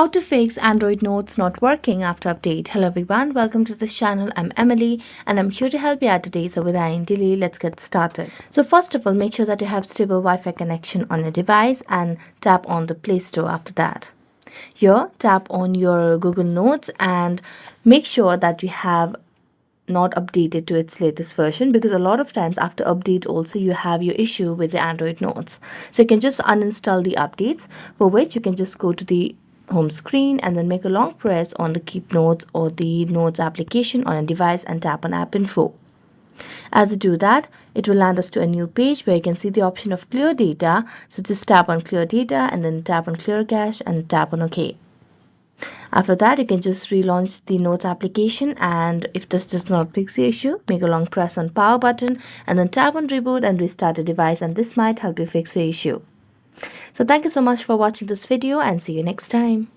How to fix Android Notes not working after update. Hello everyone, welcome to this channel. I'm Emily and I'm here to help you out today. So without any delay, let's get started. So first of all, make sure that you have stable Wi-Fi connection on your device and tap on the Play Store after that. Here, tap on your Google Notes and make sure that you have not updated to its latest version, because a lot of times after update also you have your issue with the Android Notes. So you can just uninstall the updates, for which you can just go to the home screen and then make a long press on the Keep Notes or the Notes application on a device and tap on App Info. As you do that, it will land us to a new page where you can see the option of Clear Data. So just tap on Clear Data and then tap on Clear Cache and tap on OK. After that, you can just relaunch the Notes application, and if this does not fix the issue, make a long press on Power button and then tap on Reboot and restart the device, and this might help you fix the issue. So thank you so much for watching this video and see you next time.